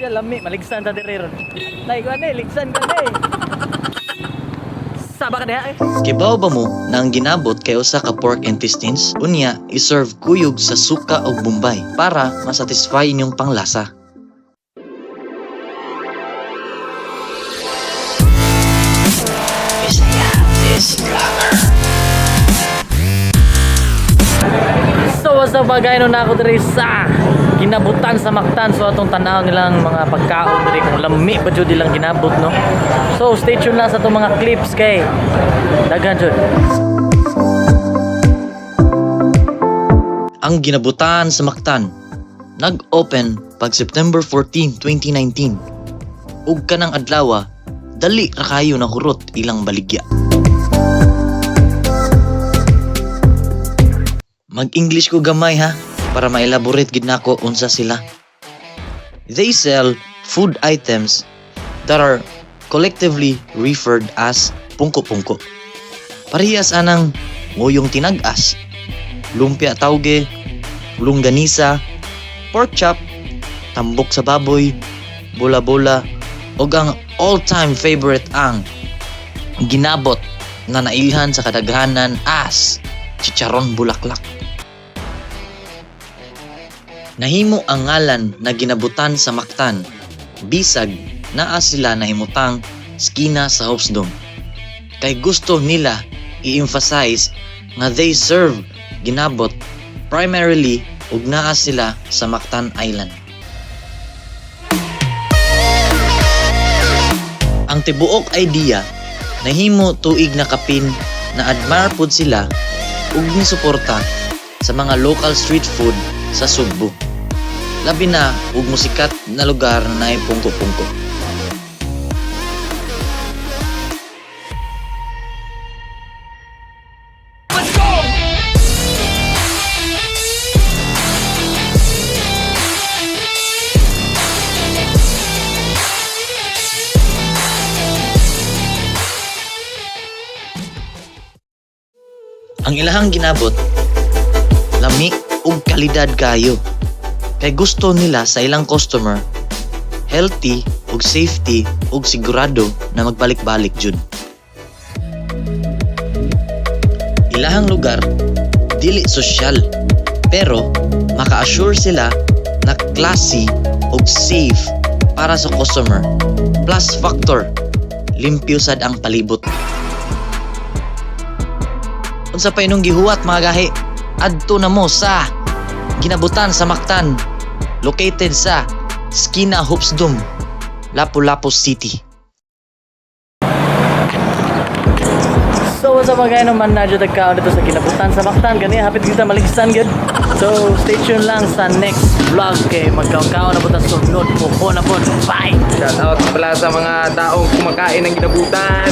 Lami, maligsan ta diri ron. Nay ko ligsan ka ni. Saba ka diha. Kibaw ba mo na ang ginabot kay usa ka pork intestines? Unya, iserve kuyog sa suka o bombay para masatisfy inyong panglasa. So what's up mga guys, na ako diri sa ginabutan sa Mactan. So atong tanaw nilang mga pagkaon diri kung lami pa jud ilang ginabot, no. So stay tuned lang sa atong mga clips kay daghan jud. Ang ginabutan sa Mactan nag-open pag September 14, 2019. Ug kanang adlaw, dali ra kayo nahurot ilang baligya. Mag-English ko gamay ha, para ma-elaborate gid nako unsa sila. They sell food items that are collectively referred as pungko-pungko. Parehas anang nguyong tinag-as, lumpia tauge, longganisa, pork chop, tambok sa baboy, bola-bola, o ang all-time favorite ang ginabot na nailhan sa kadaghanan as chicharon bulaklak. Nahimo ang ngalan na ginabutan sa Mactan, bisag naa sila nahimutang skina sa Hopsdom. Kay gusto nila i-emphasize nga they serve ginabot primarily ug naa sila sa Mactan Island. Ang tibuok idea nahimo tuig na kapin na admire pod sila ug nisuporta sa mga local street food sa Sugbo. Labi na ug musikat na lugar na naay pungko-pungko. Ang ilahang ginabot, lami ug kalidad kayo. Kay gusto nila sa ilang customer, healthy ug safety ug sigurado na magbalik-balik jud. Ilahang lugar, dili sosyal, pero maka-assure sila na classy ug safe para sa customer. Plus factor, limpyo sad ang palibot. Unsa pa inong gihuwat mga gahi? Adto na mo sa ginabutan sa Mactan, located sa Skina Hopsdom, Lapu-Lapu City. So what's up mga guys, naman na dyan nagkaon dito sa ginabutan sa Mactan. Ganyan, hapit kita maligsan good. So stay tuned lang sa next vlog kay magkaon na po ta sunod po na po. Bye! Shout out pala sa mga taong kumakain ng ginabutan.